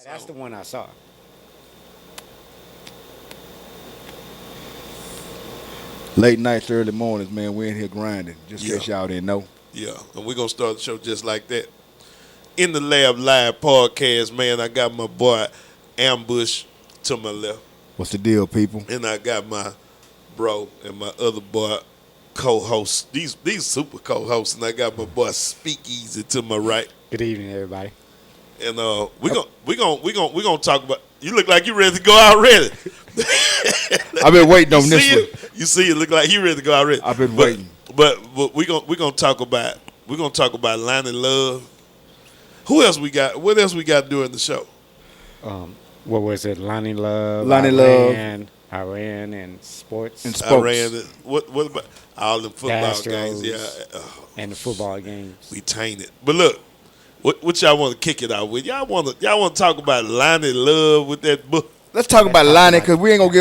That's the one I saw. Late nights, early mornings, man. We're in here grinding. Just in case y'all didn't know. Yeah, and we're going to start the show just like that. In the Lab Live podcast, man, I got my boy Ambush to my left. What's the deal, people? And I got my bro and my other boy co-host. These super co-hosts, and I got my boy Speakeasy to my right. Good evening, everybody. And we gonna talk about. You look like you ready to go already. I've been waiting on this one. You see, it look like you ready to go already. I've been waiting. But we gonna talk about Loni Love. Who else we got? What else we got during the show? What was it? Loni Love. Iran and sports. Iran. What about all the football Astros games? Yeah, and the football games. we tainted. But look, what y'all want to kick it out with? Y'all want to talk about Loni Love with that book? Let's talk about Loni because we ain't gonna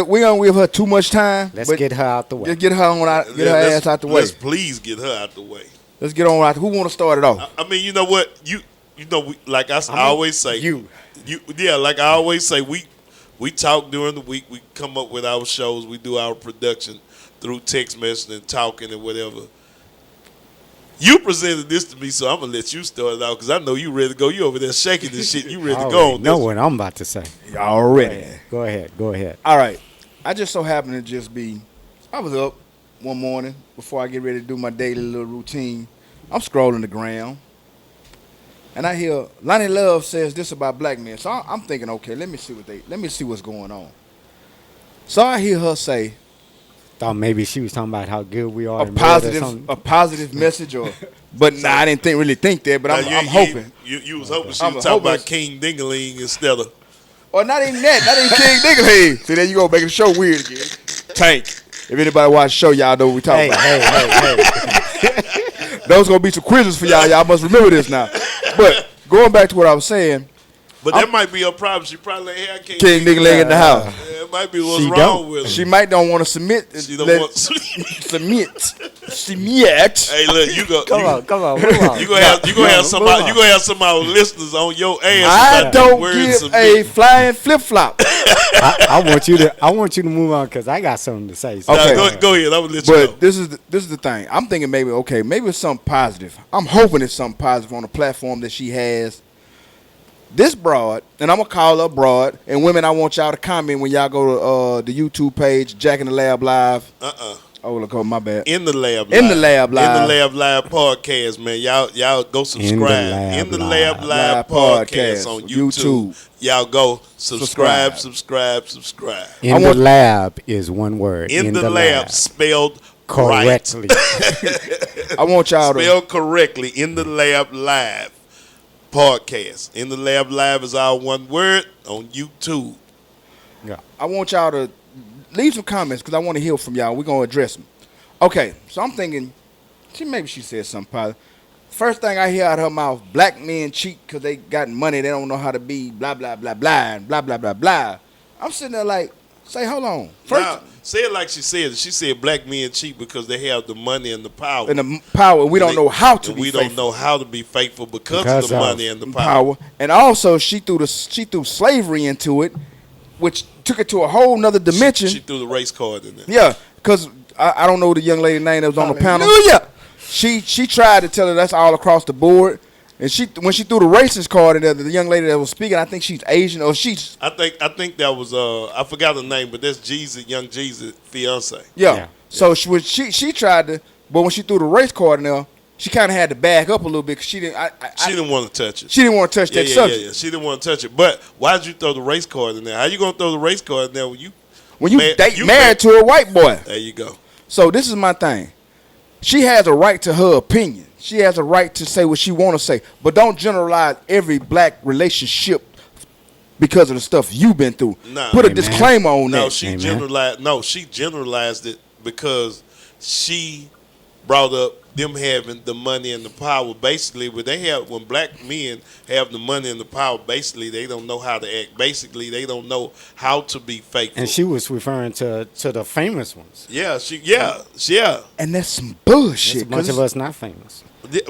give her too much time. Let's get her out the way. Just get her ass out the way. Let's please get her out the way. Let's get on out. Who want to start it off? I mean, you know what? Like I always say, like I always say, we talk during the week. We come up with our shows. We do our production through text messaging and talking and whatever. You presented this to me, so I'm gonna let you start it out because I know you ready to go. You over there shaking this shit. You ready to go on this? Know what I'm about to say. Already. Go ahead. All right. I just so happened to I was up one morning before I get ready to do my daily little routine. I'm scrolling the gram, and I hear Loni Love says this about black men. So I'm thinking, okay, let me see what's going on. So I hear her say Thought maybe she was talking about how good we are. a positive message, but I didn't really think that. But I'm hoping. You was hoping she was talking about King Dingaling instead of. Or not even that. Not even King Dingaling. See, there you go, making the show weird again. Tank. If anybody watch the show, y'all know what we talking about. Hey. Those gonna be some quizzes for y'all. Y'all must remember this now. But going back to what I was saying. But that might be a problem. She probably ain't had King Dingaling in the house. Yeah, it might be what's wrong with her. She might don't want to submit. She don't want submit. Hey, look, you go. Come on. You gonna have some of our listeners on your ass. I don't give a flying flip flop. I want you to move on because I got something to say. So. Okay, go ahead. I'm gonna let you know. But this is the thing. I'm thinking maybe it's something positive. I'm hoping it's something positive on the platform that she has. This broad, and I'm going to call her broad, and women, I want y'all to comment when y'all go to the YouTube page, Jack in the Lab Live. Oh, look, my bad. In the Lab Live. In the Lab podcast, man. Y'all go subscribe. In the Lab Live podcast on YouTube. Y'all go subscribe. In the lab is one word. In the lab, spelled correctly. I want y'all to spelled correctly. In the Lab Live podcast. In the Lab Live is our one word on YouTube. Yeah. I want y'all to leave some comments because I want to hear from y'all. We're going to address them. Okay, so I'm thinking, maybe she said something positive. First thing I hear out of her mouth, black men cheat because they got money, they don't know how to be blah, blah, blah, blah, and blah, blah, blah, blah. I'm sitting there like, hold on. First, say it like she said. She said black men cheat because they have the money and the power. We don't know how to be faithful. We don't know how to be faithful because of the money and the power. And also, she threw slavery into it, which took it to a whole nother dimension. She threw the race card in there. Yeah, because I don't know the young lady's name that was on the panel. She tried to tell her that's all across the board. And when she threw the racist card in there, the young lady that was speaking, I think she's Asian or she's. I think that was I forgot the name, but that's young Jesus' fiance. Yeah. So she tried to, but when she threw the race card in there, she kind of had to back up a little bit because she didn't. She didn't want to touch it. She didn't want to touch that subject. Yeah. She didn't want to touch it. But why did you throw the race card in there? How you gonna throw the race card in there when you married to a white boy? There you go. So this is my thing. She has a right to her opinion. She has a right to say what she want to say. But don't generalize every black relationship because of the stuff you've been through. Put a disclaimer on that. She generalized it because she brought up them having the money and the power. Basically, when black men have the money and the power, basically they don't know how to act. Basically, they don't know how to be faithful. And she was referring to the famous ones. Yeah, And that's some bullshit. There's a bunch of us not famous.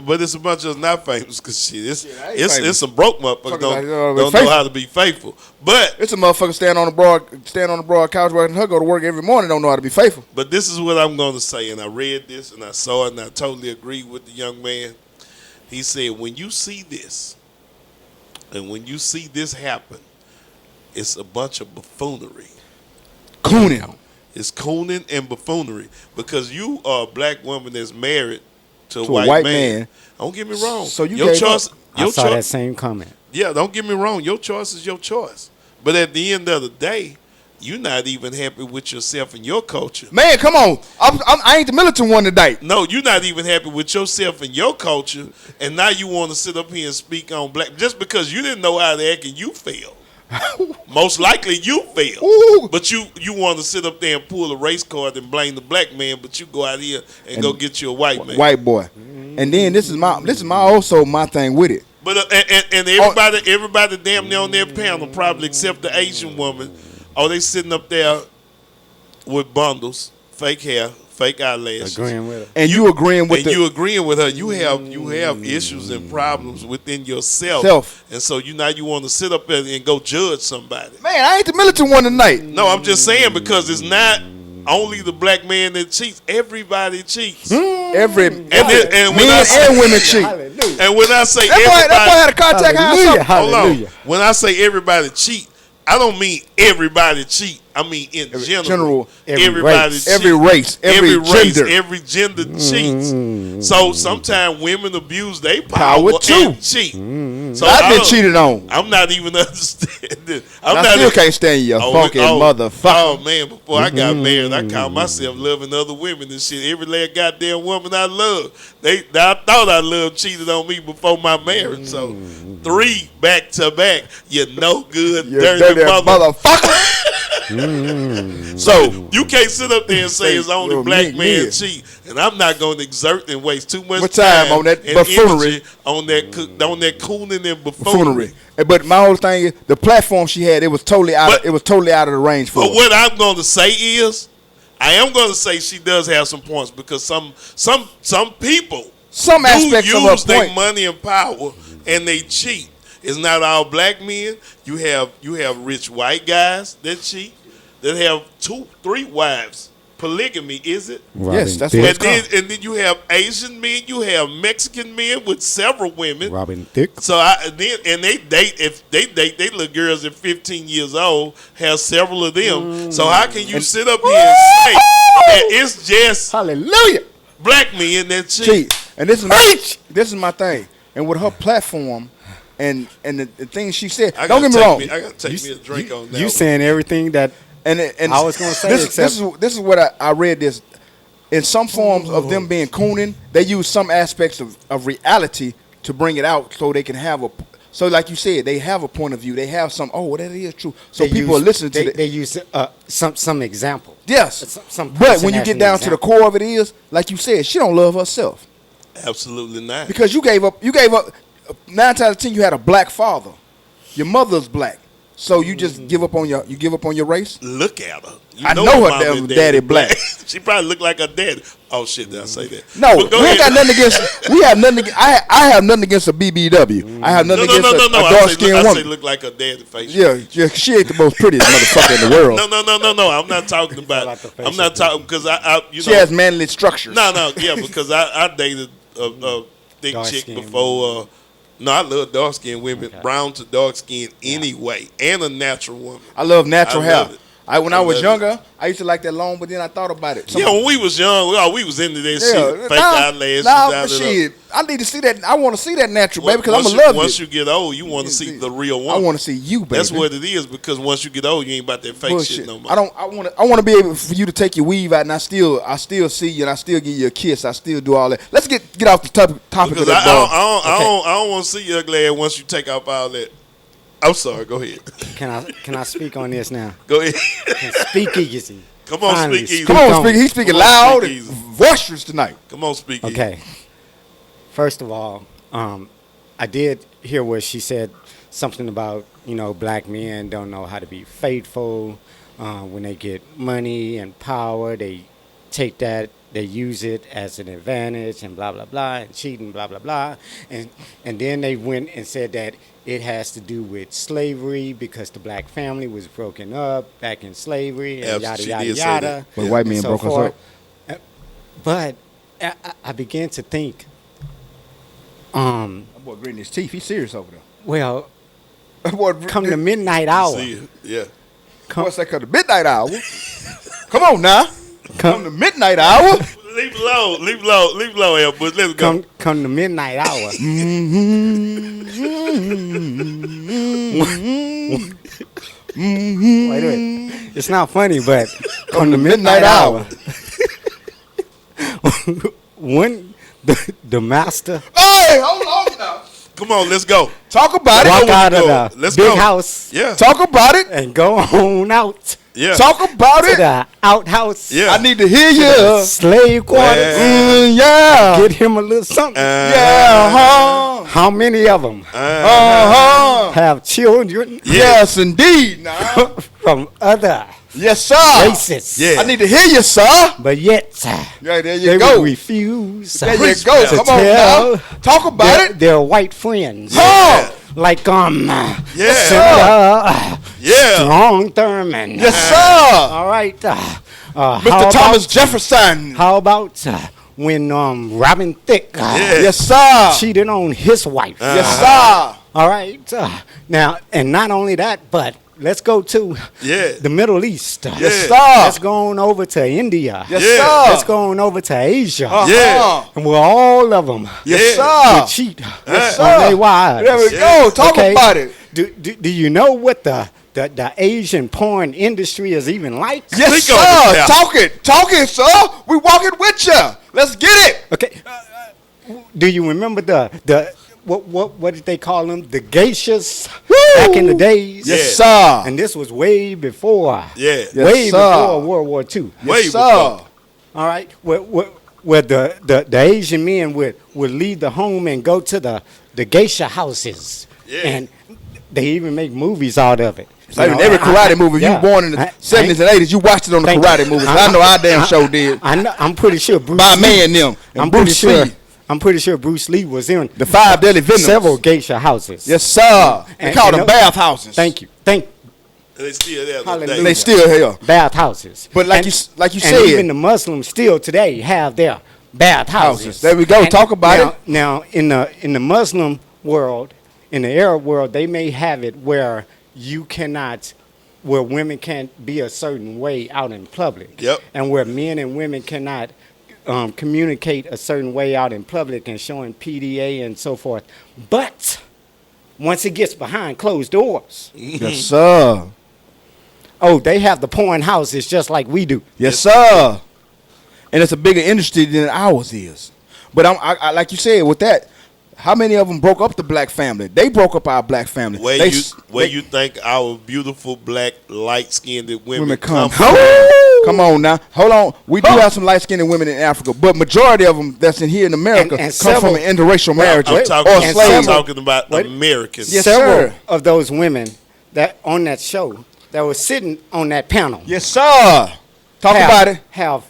But it's a bunch of us not famous because I ain't famous. it's some broke motherfuckers don't Like, know how to be faithful. But it's a motherfucker stand on the broad couch watching her go to work every morning, don't know how to be faithful. But this is what I'm going to say, and I read this and I saw it, and I totally agree with the young man. He said, when you see this, and when you see this happen, it's a bunch of buffoonery. Cooning. It's cooning and buffoonery because you are a black woman that's married to a white man. Don't get me wrong. So you your gave choice. up. I saw that same comment. Yeah, don't get me wrong. Your choice is your choice. But at the end of the day, you're not even happy with yourself and your culture. Man, come on. I ain't the militant one today. No, you're not even happy with yourself and your culture, and now you want to sit up here and speak on black just because you didn't know how to act and you failed. Most likely you failed. Ooh. But you want to sit up there and pull a race card and blame the black man, but you go out here and go get you a white man. White boy. And then this is my thing with it. But and everybody damn near on their panel, probably except the Asian woman, they sitting up there with bundles, fake hair, fake eyelashes. Agreeing with her. And you agreeing with you agreeing with her. You have issues and problems within yourself. And so you want to sit up there and go judge somebody. Man, I ain't the militant one tonight. No, I'm just saying because it's not only the black man that cheats. Everybody cheats. Men and women cheat. Hallelujah. And when I say that boy had a contact high. hold on. When I say everybody cheat, I don't mean everybody cheat. I mean in general. Everybody cheat. Every race, every gender cheats. So sometimes women abuse their power too. and cheat. So I've been cheated on. I'm not even understanding. I still can't stand you, funky motherfucker. Oh man, before I got married, I called myself loving other women and shit. Every last goddamn woman I love, I thought I loved cheated on me before my marriage. So 3 back to back, you no good, dirty motherfucker. So you can't sit up there and say it's only black men cheat, and I'm not going to exert and waste too much time on that and buffoonery, on that cooning and buffoonery. But my whole thing is the platform she had. It was totally out. It was totally out of the range for her. But what I'm going to say is, I am going to say she does have some points because some people, some aspects of her use their point. money and power and they cheat. It's not all black men. You have rich white guys that cheat, that have 2, 3 wives. Polygamy, is it? Yes, that's what it's called. And then you have Asian men, you have Mexican men with several women. Robin Thicke. So they date, if they date they little girls at 15 years old, have several of them. So how can you sit up here and say that it's just hallelujah black men that cheat? And this is my thing. And with her platform and the things she said, don't get me wrong. I gotta take me a drink on that. You saying everything that and I was gonna say. This is what I read this. In some forms of them being cooning, they use some aspects of reality to bring it out so they can have so like you said, they have a point of view. They have some, that is true. So people are listening to it. They use some example. Yes. Some but when you get down to the core of it is, like you said, she don't love herself. Absolutely not. Because you gave up 9 times out of 10 you had a black father. Your mother's black. So you just give up on your race? Look at her. I know her damn daddy black. She probably look like her daddy. Oh shit, did I say that? No, we ain't got nothing against. We have nothing. I have nothing against a BBW. I have nothing against a dark skinned woman. I say look like her daddy face. Yeah, she ain't the most prettiest motherfucker in the world. No. I'm not talking about. I'm not talking because she has manly structures. No, because I dated a thick Dark chick skin before. No, I love dark skinned women, brown to dark skin anyway, and a natural woman. I love natural hair. When I was younger, it. I used to like that long, but then I thought about it. When we was young, we was into that shit. Fake eyelashes. Shit. I need to see that. I want to see that natural, baby, because I'm going to love it. Once you get old, you want to see the real one. I want to see you, baby. That's what it is, because once you get old, you ain't about that fake shit no more. I want to be able for you to take your weave out, and I still see you, and I still give you a kiss. I still do all that. Let's get off the topic because of that. I don't want to see your ugly ass once you take off all that. I'm sorry. Go ahead. Can I speak on this now? Go ahead. Speak easy. Come on, Finally, speak easy. Come on, speak. He's speaking Come on, loud speak and easy. boisterous tonight. Come on, speak easy. Okay. First of all, I did hear where she said something about, black men don't know how to be faithful. When they get money and power, they take that, they use it as an advantage and blah, blah, blah, and cheating, blah, blah, blah. And then they went and said that it has to do with slavery because the black family was broken up back in slavery and yada, She yada, did say yada. that. But white men and so broke us forth. up. But I began to think, That boy gritting his teeth. He's serious over there. well, That boy, come the midnight hour. See it. Yeah. what's that called? The midnight hour. Come on now. Come the midnight hour. Leave it low. Leave it low. Leave it low, El Bush. Let's go. Come the midnight hour. Wait a minute. It's not funny, but come the midnight hour. When the master Hey, hold on now. Come on, let's go. Talk about walk it. out go. of the Let's big go. house Yeah. Talk about it. and go on out Yeah. Talk about to it. the outhouse, Yeah. I need to hear the you. slave quarters, Yeah. get him a little something. Yeah. Huh. How many of them Uh-huh. have children Yes, indeed. Now. from other Yes, sir. races? Yeah. I need to hear you, sir. But yet Yeah, there they you will go. refuse There you Preach, go. man. Come to on tell now. Talk about their, it. their white friends. Huh. Like Yeah. Senator Yeah. Strong Thurman. Yes, sir. All right. Mr. Thomas Jefferson. How about when Robin Thicke Yeah. Yes, sir. cheated on his wife? Yes, sir. All right. Now, and not only that, but let's go to Yeah. the Middle East. Yes, Yeah. Let's sir. go on over to India. Yes, Yeah. sir. Let's go on over to Asia. Yeah. And we're all of them Yes, Yeah. sir. will cheat Yes, on sir. their wives. There we Yeah. go. Talk Okay. about it. Do you know what the Asian porn industry is even like? Yes, Speak on it, sir. pal. Talk it. Talk it, sir. We walking with you. Let's get it. Okay. Do you remember the what did they call them? The geishas back in the days. Yeah. Yes, sir. And this was way before. Yeah. Yes, way sir. before World War II. Way Yes, sir. before. All right. Where the Asian men would leave the home and go to the geisha houses. Yeah. And they even make movies out of it. Like You in know, every I- karate movie, yeah. you born in the I- 70s and 80s, you watched it on the Thank karate you. movies. I know our damn show did. I'm pretty sure Bruce By Lee, man them. And I'm Bruce pretty sure. Lee. I'm pretty sure Bruce Lee was in The 5 deadly venoms. several geisha houses. Yes, sir. They And- call and them no- bathhouses. Thank you. They still there. Hallelujah. They still here. Bathhouses. But like you and said- even the Muslims still today have their bathhouses. There we go. And Talk about now, it. Now in the Muslim world, in the Arab world, they may have it where where women can't be a certain way out in public. Yep. And where men and women cannot communicate a certain way out in public and showing PDA and so forth. But once it gets behind closed doors, Yes, sir. oh, they have the porn houses just like we do. Yes, sir. And it's a bigger industry than ours is. But I like you said with that, how many of them broke up the black family? They broke up our black family. Where They- you think our beautiful black light skinned women, women come come. from? Come on now. Hold on. We do have some light-skinned women in Africa, but majority of them that's in here in America And come from several- an interracial marriage I'm or talking, slavery. about Wait. Americans. Yes, Several sir. of those women that on that show that were sitting on that panel Yes, sir. Talk have, about it. have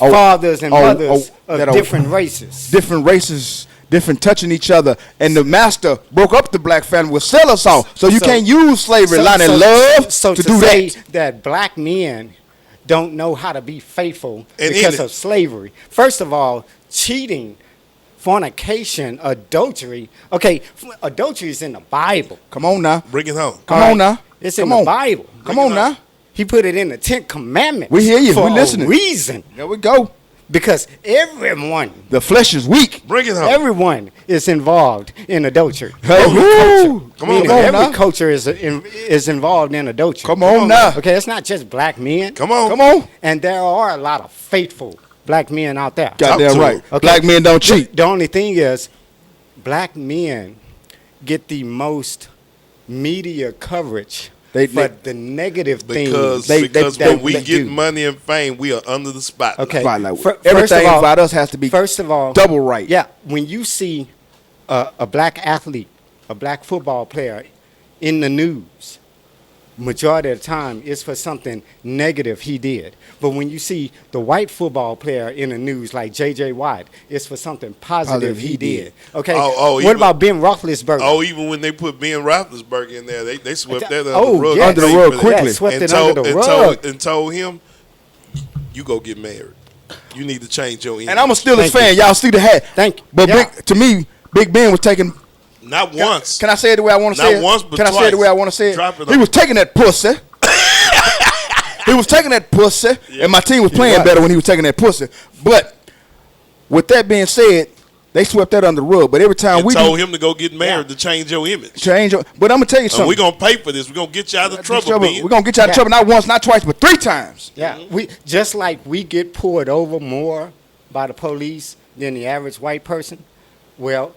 Oh, fathers and oh, mothers oh, that of are- different races. Different races, different touching each other, and the master broke up the black family, will sell us all. So you can't use slavery, line and love so to to do say that. black men don't know how to be faithful And because in it- of slavery. First of all, cheating, fornication, adultery. Okay, adultery is in the Bible. Come on now. Bring it home. Come All on now. It's Come in on. the Bible. Come on now. He put it in the 10 Commandments. We hear you. For We listening. a reason. There we go. Because everyone, The flesh is weak. Bring it home. everyone is involved in adultery. Hey, Every woo. culture. Come on, Meaning come on every now. culture is involved in adultery. Come on now. Okay, it's not just black men. Come on. Come on. And there are a lot of faithful black men out there. Goddamn to right. him. Okay. Black men don't cheat. The only thing is, black men get the most media coverage for the negative because things. because that when we get do. money and fame, we are under the spotlight. Okay. Spotlight. First Everything of all- about us has to be First of all, double right. Yeah, when you see a black athlete, a black football player in the news, majority of the time it's for something negative he did. But when you see the white football player in the news like J.J. Watt, it's for something positive he did. Okay. Oh, what even- about Ben Roethlisberger? Oh, even when they put Ben Roethlisberger in there, they swept that under Oh, the rug. yes. Under the rug Yeah, quickly. Yeah, swept it told, under the and rug. told him, you go get married. You need to change your image. And I'm a Steelers Thank fan. you. Y'all see the hat. Thank you. But Yeah. to me, Big Ben was taking. Not once. Can I say it the way I want to Not say it? once, but Can I say it the twice. way I want to say it? Drop it He on was me. taking that pussy. He was taking that pussy, and my team was playing was. better when he was taking that pussy. But with that being said, they swept that under the rug. But every time and we told him to go get married to change your image. change, but I'm gonna tell you And something. we're going to pay for this. We're going to get you out of trouble, Ben. We're gonna get you out of Yeah. trouble not once, not twice, but 3 times. Yeah, we just like we get pulled over more by the police than the average white person. Well,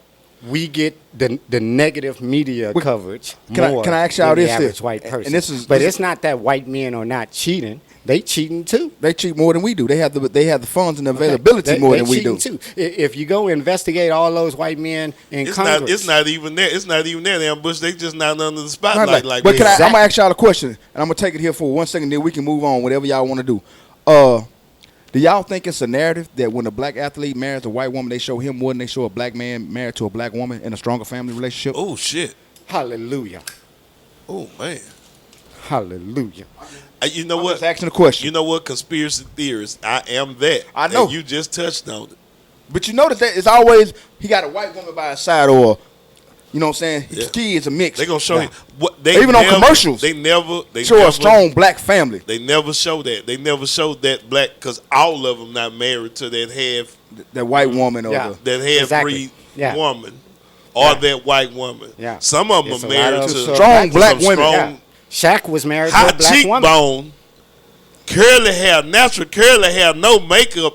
we get the negative media Well, coverage can more I ask y'all than the this, average then? white And person. this is- but this- it's not that white men are not cheating; they cheating too. They cheat more than we do. They have the funds and the availability They- more they than we do. cheating too. If you go investigate all those white men in Congress, It's not even there. It's not even there, damn Bush. They just not under the spotlight Right, like but we can are. I'm gonna ask y'all a question, and I'm gonna take it here for 1 second, then we can move on. Whatever y'all want to do. Do y'all think it's a narrative that when a black athlete marries a white woman, they show him more than they show a black man married to a black woman in a stronger family relationship? Oh, shit. hallelujah, Oh, man. hallelujah. You know I'm what? just asking a question. You know what? Conspiracy theorists, I am that. I know. And you just touched on it. But you notice that it's always he got a white woman by his side, or you know what I'm saying. His Yeah. kids are mixed. They're going to show Nah. you. What, they Even on never- commercials. They never. show a strong black family. They never show that. They never showed that black because all of them not married to that That white woman or Yeah. the that half Exactly. breed Yeah. woman or Yeah. that white woman. Yeah. Some of them It's are a lot married of to strong black some women. strong, Yeah. Shaq was married to a high black woman. cheekbone, curly hair, natural curly hair, no makeup,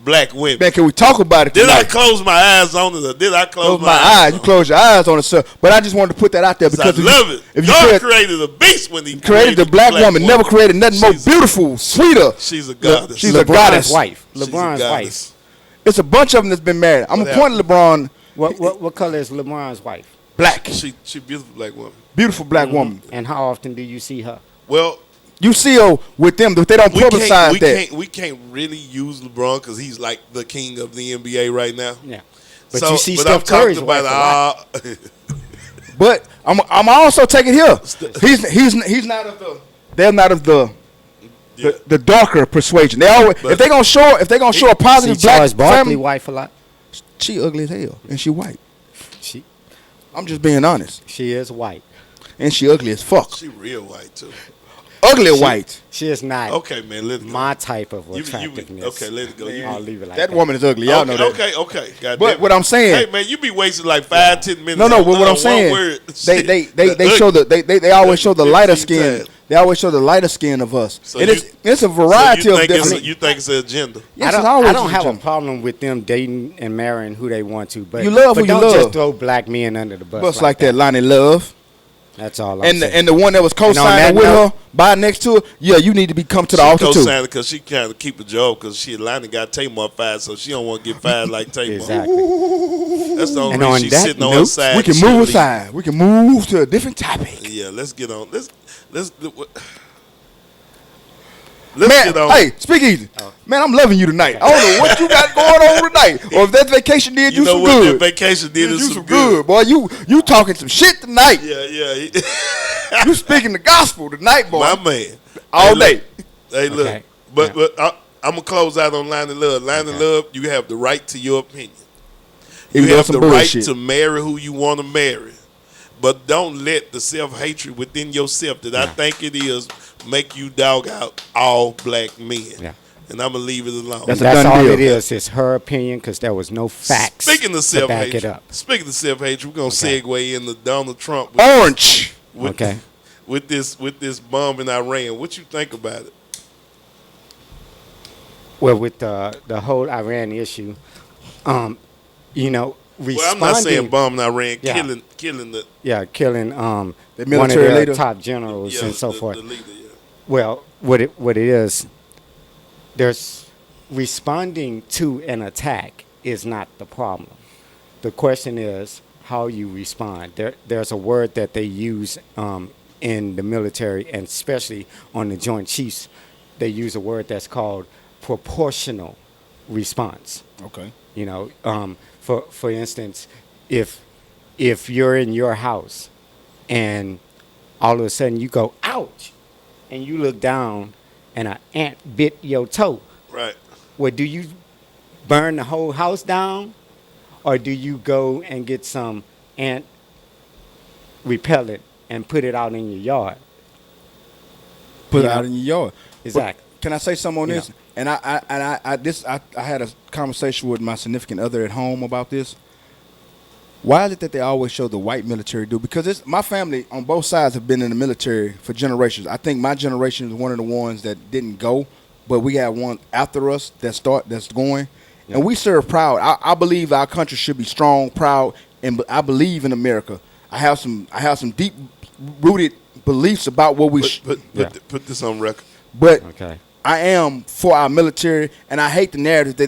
black women. Man, can we talk about it Did I tonight? close my eyes on it or did I close Close my eyes. You close your eyes on it, sir. But I just wanted to put that out there I because love it. if you God could, created a beast when he created the black woman, never created nothing more She's- beautiful, sweeter. She's a goddess. She's a LeBron's goddess. wife. She's a LeBron's goddess. wife. It's a bunch of them that's been married. I'm What gonna point at LeBron. What color is LeBron's wife? Black, She beautiful black woman. beautiful black woman. And how often do you see her? Well, You see her with them, but they don't publicize that. we can't really use LeBron because he's like the king of the NBA right now. Yeah. But So- you see but I'm Steph Curry's talking wife a lot. all- But I'm also taking here. He's not of the. They're not of the. Yeah. The darker persuasion. They always But- if they're gonna show a See positive black Charles Barkley family, wife a lot. she ugly as hell and she white. She I'm just being honest, is white. and she ugly as fuck. She real white too. Ugly white. She is not Okay, man, let it go. my type of You- attractiveness. okay, let it go. You- I'll leave it like That that. woman is ugly. Y'all know that. Okay. God But damn what it. I'm saying, Hey man, you be wasting like 5-10 minutes. no, on but what one I'm saying, word. they show they always show the lighter skin. times. They always show the lighter skin of us, So and you- it's a So variety you of think different. you think it's an agenda? Yes, I it's don't, always I don't have a agenda. problem with them dating and marrying who they want to, but You love but who you don't love. just throw black men under the bus, Bust like that, Lonnie Love, That's all I'm and saying. the one that was And on that co-signing with note- her, by next to her. Yeah, you need to be come to the She altar too. co-signed because she kind of keep a job because she Atlanta got Tamar fired, so she don't want to get fired like Tamar. exactly. That's the only And reason on she's that sitting on her note, side. We can She'll move leave. aside. We can move to a different topic. Yeah, let's get on. Let's Man, get on. hey, speak easy. Man, I'm loving you tonight. I don't know what you got going on tonight, or if that vacation did you you know some what? good. That vacation did us you some good. boy. You talking some shit tonight. Yeah. You speaking the gospel tonight, boy. My man. All Hey, day. look. Hey, look. Okay. But Yeah. but I'm gonna close out on Line of Love. Line of Love, you have the right to your opinion. You Even though have some the right bullshit. to marry who you want to marry. But don't let the self-hatred within yourself that I think it is make you dog out all black men. Yeah. And I'm going to leave it alone. That's a That's done all deal. it is. It's her opinion because there was no facts Speaking of to back it self-hatred, up. speaking of self-hatred, we're going to Okay. segue into Donald Trump Orange. with, Okay. with this bomb in Iran. What you think about it? Well, with the whole Iran issue, you know, Well, I'm not saying responding. bombing Iran, Yeah. killing the Yeah, killing The one of military their leader. top generals and so forth. the leader. Yeah. Well, what it is, there's responding to an attack is not the problem. The question is how you respond. There's a word that they use in the military, and especially on the Joint Chiefs. They use a word that's called proportional response. Okay. You know, for instance, if you're in your house and all of a sudden you go ouch, and you look down and an ant bit your toe, Right. well, do you burn the whole house down, or do you go and get some ant repellent and put it out in your yard? Put You it out know? in your yard. Exactly. But can I say something on You this? know. And I had a conversation with my significant other at home about this. Why is it that they always show the white military do? Because my family on both sides have been in the military for generations. I think my generation is one of the ones that didn't go, but we have one after us that's going, Yeah. and we serve proud. I believe our country should be strong, proud, and I believe in America. I have some deep rooted beliefs about what we. Put this on record. But Okay. I am for our military, and I hate the narrative that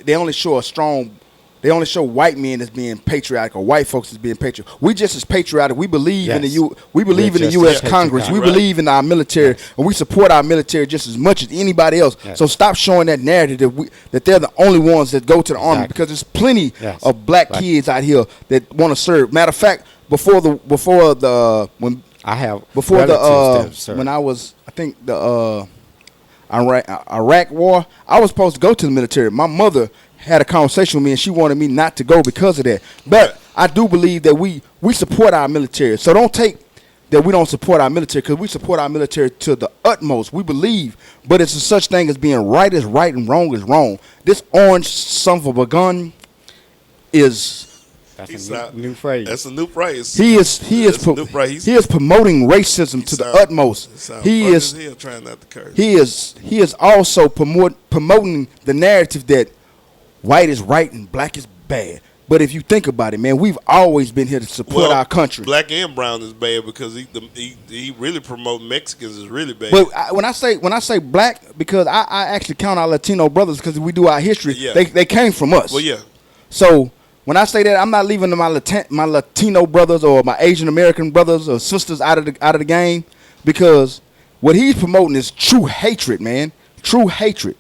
they only show a strong. They only show white men as being patriotic or white folks as being patriotic. We just as patriotic. We believe in Yes. We believe We're in the just U.S. as Congress. We patriotic. Right. believe in our military, and we support our military just as much as anybody else. Yes. So stop showing that narrative that they're the only ones that go to the army, Exactly. because there's plenty Yes. of black kids out here that want to serve. Matter of fact, before the when I have before the relatives that serve. when I think the Iraq war, I was supposed to go to the military. My mother had a conversation with me, and she wanted me not to go because of that. But I do believe that we support our military. So don't take that we don't support our military, because we support our military to the utmost. We believe, but it's a such thing as being right is right and wrong is wrong. This orange son of a gun is. That's a new phrase. That's a new phrase. He is That's a new phrase. promoting racism to the utmost. He is trying not to curse. he is also promoting the narrative that white is right and black is bad. But if you think about it, man, we've always been here to support our country. Black and brown is bad because he really promote Mexicans is really bad. But when I say black, because I actually count our Latino brothers, because we do our history. Yeah. They came from us. Well, yeah. So when I say that, I'm not leaving my Latino brothers or my Asian American brothers or sisters out of the game, because what he's promoting is true hatred, man. True hatred.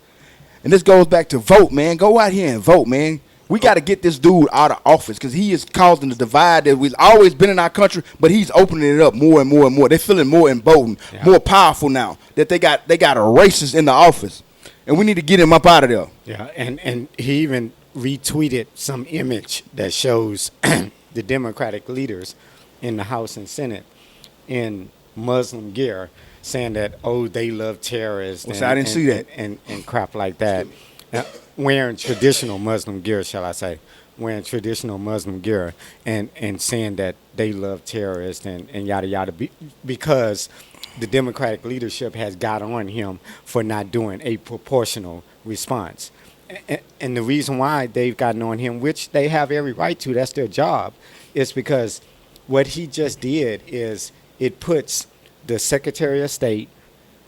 And this goes back to vote, man. Go out here and vote, man. We got to get this dude out of office, because he is causing the divide that we've always been in our country, but he's opening it up more and more and more. They're feeling more emboldened, more powerful now that they got a racist in the office, and we need to get him up out of there. Yeah, and he even retweeted some image that shows the Democratic leaders in the House and Senate in Muslim gear, saying that, oh, they love terrorists. Well, so I didn't see that. And crap like that. Wearing traditional Muslim gear, shall I say. Wearing traditional Muslim gear and saying that they love terrorists and yada yada, because the Democratic leadership has got on him for not doing a proportional response. And the reason why they've gotten on him, which they have every right to, that's their job, is because what he just did is it puts the Secretary of State,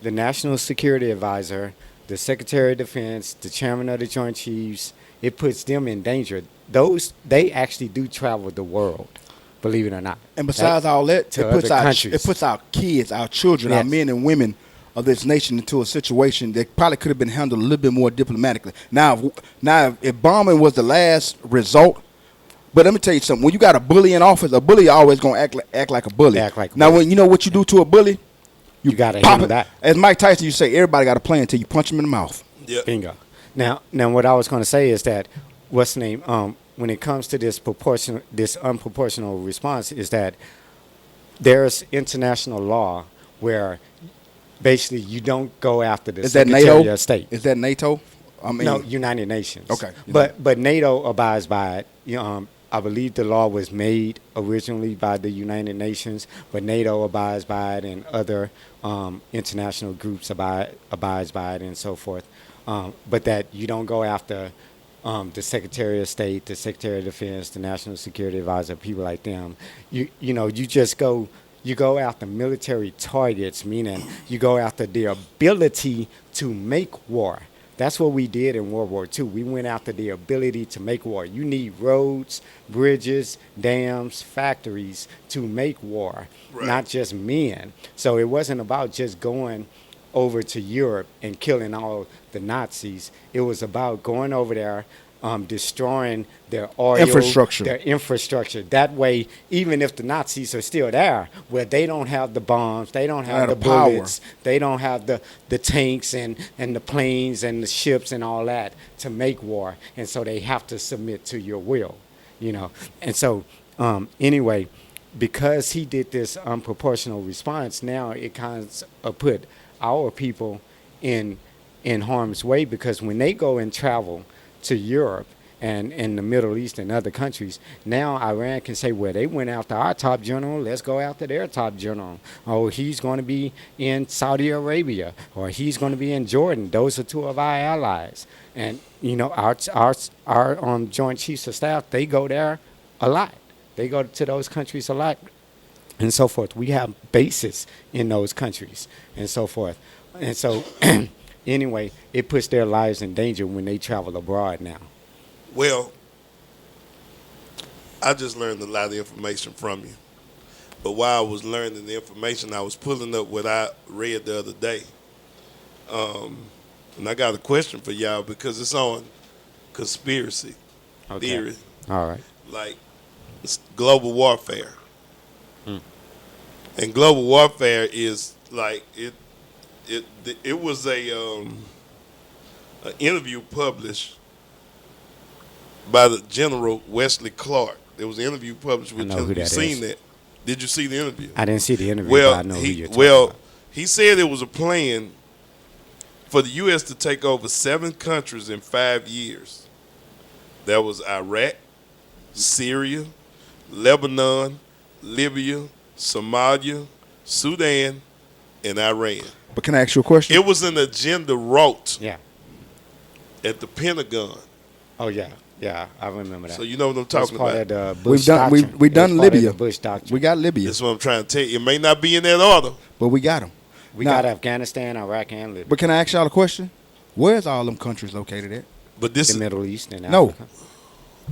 the National Security Advisor, the Secretary of Defense, the Chairman of the Joint Chiefs, it puts them in danger. They actually do travel the world, believe it or not. And besides all that, to it puts other countries. our kids, our children, our Yes. men and women of this nation into a situation that probably could have been handled a little bit more diplomatically. Now, if bombing was the last result, but let me tell you something: when you got a bully in office, a bully always gonna act like a bully. Act like a now, bully. when you know what you do to a bully, You got to pop handle it. that. As Mike Tyson used to say, everybody got a plan until you punch him in the mouth. Yeah. Bingo. Now, what I was going to say is that what's the name? When it comes to this unproportional response, is that there's international law where basically you don't go after the Is that Secretary NATO? of State. Is that NATO? I mean, No, United Nations. Okay. But NATO abides by it. I believe the law was made originally by the United Nations, but NATO abides by it, and other international groups abides by it, and so forth. But that you don't go after the Secretary of State, the Secretary of Defense, the National Security Advisor, people like them. You just go. You go after military targets, meaning you go after their ability to make war. That's what we did in World War II. We went after the ability to make war. You need roads, bridges, dams, factories to make war, Right. not just men. So it wasn't about just going over to Europe and killing all the Nazis. It was about going over there, destroying their oil, Infrastructure. their infrastructure. That way, even if the Nazis are still there, where they don't have the bombs, they don't have the power. bullets, they don't have the tanks and the planes and the ships and all that to make war, and so they have to submit to your will, And so, anyway, because he did this unproportional response, now it kind of put our people in harm's way, because when they go and travel to Europe and in the Middle East and other countries, now Iran can say, well, they went after our top general, let's go after their top general. Oh, he's going to be in Saudi Arabia, or he's going to be in Jordan. Those are two of our allies. And, our Joint Chiefs of Staff, they go there a lot. They go to those countries a lot and so forth. We have bases in those countries and so forth. And so anyway, it puts their lives in danger when they travel abroad now. Well, I just learned a lot of information from you. But while I was learning the information, I was pulling up what I read the other day. And I got a question for y'all because it's on conspiracy theory, All right. like it's global warfare. And global warfare is like it was an interview published by the General Wesley Clark. There was an interview published with I know him. who You that seen is. that? Did you see the interview? I didn't see the interview, Well, but I know who you're talking about. he said it was a plan for the U.S. to take over 7 countries in 5 years. That was Iraq, Syria, Lebanon, Libya, Somalia, Sudan, and Iran. But can I ask you a question? It was an agenda wrote Yeah. at the Pentagon. Oh, yeah. Yeah, I remember that. So you know what I'm That's talking part about. of the Bush We've done doctrine. we've done It's part of Libya. the Bush doctrine. We got Libya, That's what I'm trying to tell you. It may not be in that order. but we got them. We Now- got Afghanistan, Iraq, and Libya. But can I ask y'all a question? Where's all them countries located at? But this The is Middle East and No. Africa.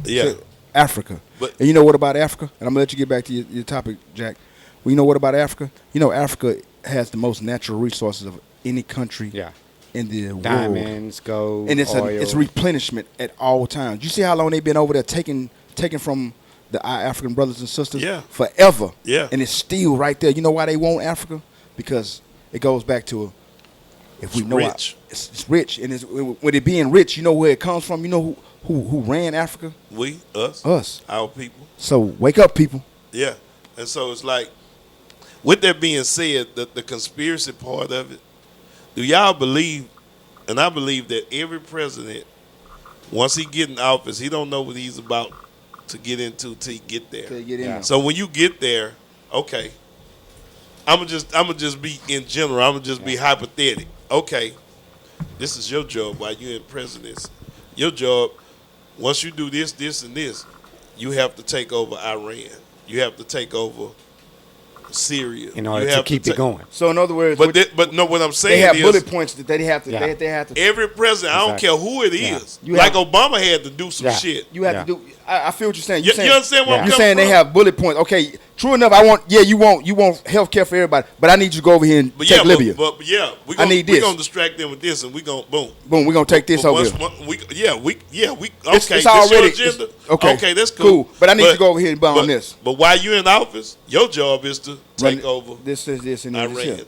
yeah. Africa. But- And you know what about Africa? And I'm going to let you get back to your topic, Jack. Well, you know what about Africa? You know Africa has the most natural resources of any country Yeah. in the world. Diamonds, gold, And it's oil. it's replenishment at all times. You see how long they've been over there taking from our African brothers and sisters? Yeah. Forever. Yeah. And it's still right there. You know why they want Africa? Because it goes back to if we It's know rich. it's rich, and with it being rich, you know where it comes from. You know who ran Africa? We, us, Us. our people. So wake up, people. Yeah. And so it's like, with that being said, the conspiracy part of it, do y'all believe, and I believe that every president, once he get in office, he don't know what he's about to get into till he get there. Till you get in Yeah. there. So when you get there, okay, I'ma just be in general. I'ma just be hypothetical. Okay, this is your job while you're in presidency. Your job, once you do this, this, and this, you have to take over Iran. You have to take over Syria. in order You to have keep it going. So in other words, But no, what I'm they saying have is bullet points that they have to. Yeah. They have to. every president, I don't Exactly. care who it Yeah. is. You Like have- Obama had to do some Yeah. shit. You have Yeah. to do. I feel what you're saying. You, You're saying, you understand where I'm Yeah. You're coming saying they from? have bullet points. Okay, true enough. You want health care for everybody, but I need you to go over here and But take yeah, Libya. but yeah, we I need we this. gonna distract them with this, and we gonna boom. Boom, we're gonna take this But over once here. we okay, It's- this it's already- your it's- agenda. okay, Okay, that's cool. But I need you to go over here and bomb this. But while you're in office, your job is to take over This and this Iran, here.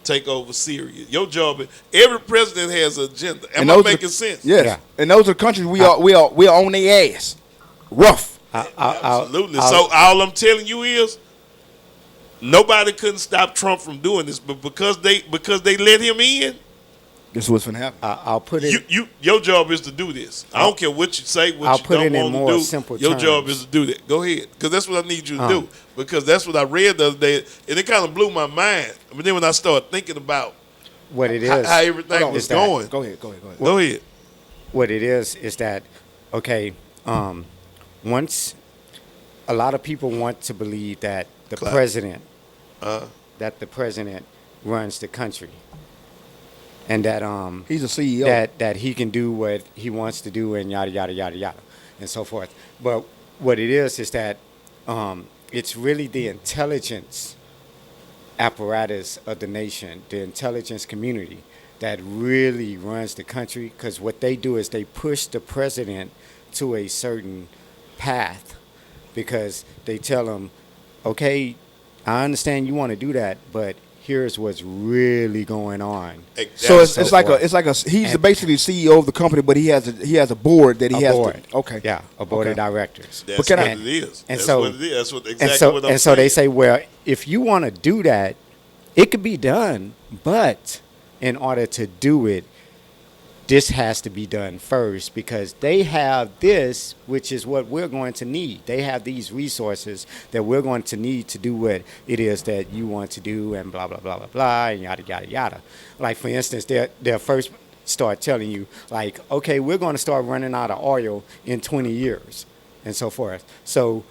take over Syria. Your job is every president has an agenda. Am And I those are- making sense? Yes, Yeah. and those are countries we are on their ass, rough. Absolutely. So all I'm telling you is, nobody couldn't stop Trump from doing this, but because they let him in, This is what's gonna happen. I'll put it. your job is to do this. I don't care what you say, what I'll you put don't it in want more to do. simple Your job terms. is to do that. Go ahead, because that's what I need you to do. Because that's what I read the other day, and it kind of blew my mind. But then when I started thinking about what it how is. everything Hold on, was is that- going, Go ahead. go ahead. What it is that okay, um, once a lot of people want to believe that the Clap. president Uh, that the president runs the country, and that He's a CEO. that he can do what he wants to do, and yada yada yada yada, and so forth. But what it is that it's really the intelligence apparatus of the nation, the intelligence community, that really runs the country. Because what they do is they push the president to a certain path, because they tell him, okay, I understand you want to do that, but here's what's really going on. So exactly. it's like a he's And- basically the CEO of the company, but he has a board that he A has board. to. Okay. Yeah, a board of Okay. directors. That's can what I- it is. and That's so- what it is. That's what And exactly so, what I'm and so they saying. say, well, if you want to do that, it could be done, but in order to do it, this has to be done first, because they have this, which is what we're going to need. They have these resources that we're going to need to do what it is that you want to do, and blah blah blah blah blah, and yada yada yada. Like, for instance, they'll first start telling you, like, okay, we're going to start running out of oil in 20 years, and so forth. So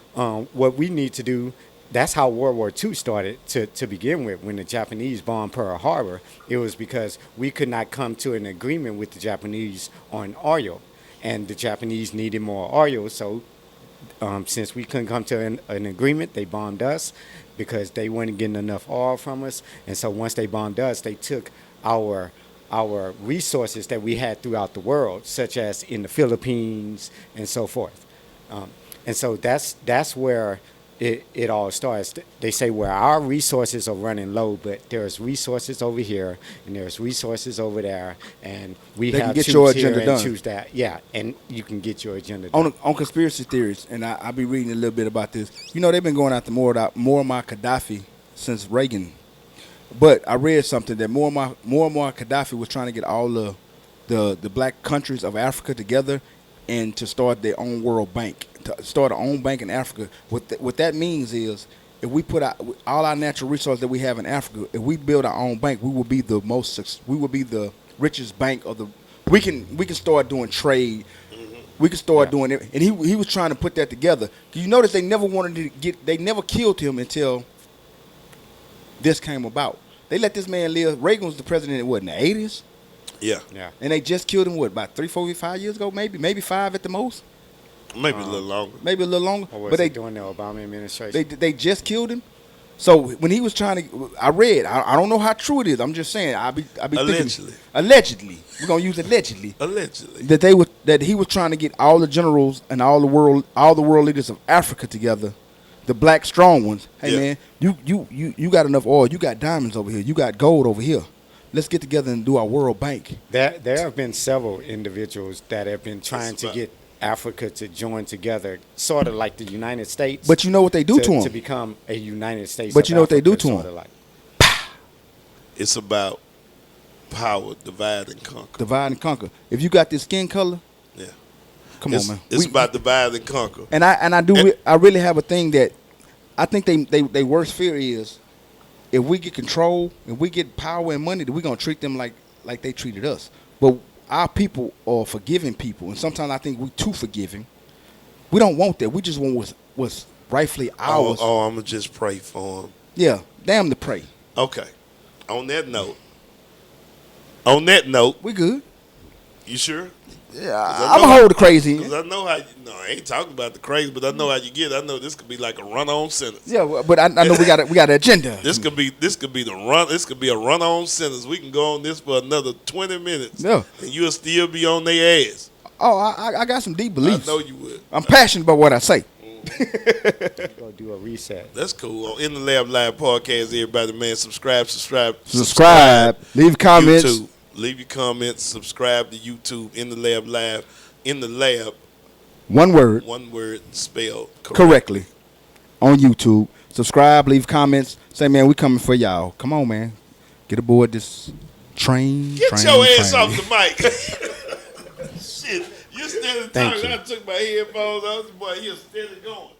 what we need to do. That's how World War II started to begin with. When the Japanese bombed Pearl Harbor, it was because we could not come to an agreement with the Japanese on oil. And the Japanese needed more oil, so since we couldn't come to an agreement, they bombed us because they weren't getting enough oil from us. And so once they bombed us, they took our resources that we had throughout the world, such as in the Philippines and so forth. And so that's where it all starts. They say, where our resources are running low, but there's resources over here and there's resources over there, and we They can have get choose your here agenda and done. choose that. Yeah, and you can get your agenda done. On conspiracy theories, and I be reading a little bit about this. You know, they've been going after Muammar Gaddafi since Reagan. But I read something that Muammar Gaddafi was trying to get all the black countries of Africa together and to start their own world bank, to start our own bank in Africa. What that means is, if we put all our natural resources that we have in Africa, if we build our own bank, we will be the richest bank of the. We can start doing trade. We can start doing it, and he was trying to put that together. You notice they never killed him until this came about. They let this man live. Reagan was the president in the 80s? Yeah, Yeah. And they just killed him, about 3, 4, 5 years ago, maybe 5 at the most, maybe a little longer. maybe a little longer. Or was But it during the Obama administration? they just killed him. So when he was trying to, I read. I don't know how true it is. I'm just saying. I be Allegedly. thinking, allegedly. We're gonna use allegedly. Allegedly. That he was trying to get all the generals and all the world leaders of Africa together, the black strong ones. Hey Yeah. man, you got enough oil. You got diamonds over here. You got gold over here. Let's get together and do our world bank. There have been several individuals that have been trying to about- get Africa to join together, sort of like the United States. But you know what they do to to him. become a United States. But of you know what they do Africa, to 'em? sorta like. It's about power, divide and conquer. Divide and conquer. If you got this skin color, Yeah, come it's, on, man. It's about divide and conquer. And I really have a thing that I think they worst fear is, if we get control, if we get power and money, then we're gonna treat them like they treated us. But our people are forgiving people, and sometimes I think we're too forgiving. We don't want that. We just want what's rightfully ours. I'm gonna just pray for him. Yeah, damn the prey. Okay. On that note, We good. you sure? Yeah, I I'm know- gonna hold the crazy. Because I know how. I ain't talking about the crazy, but I know how you get. I know this could be like a run-on sentence. Yeah, but I know we got an agenda. This could be the run. This could be a run-on sentence. We can go on this for another 20 minutes. Yeah. And you'll still be on their ass. Oh, I got some deep beliefs. I know you would. I'm passionate about what I say. Go do a reset. That's cool. On In the Lab Live podcast, everybody, man, subscribe. Leave comments. YouTube. Leave your comments. Subscribe to YouTube. In the Lab Live. In the Lab. One word. One word spelled Correctly on YouTube. Subscribe, leave comments. Say, man, we coming for y'all. Come on, man. Get aboard this train. Get train, your ass train. off the mic. Shit. You steady Thank talking. you. I took my headphones off. Boy, you're steady going.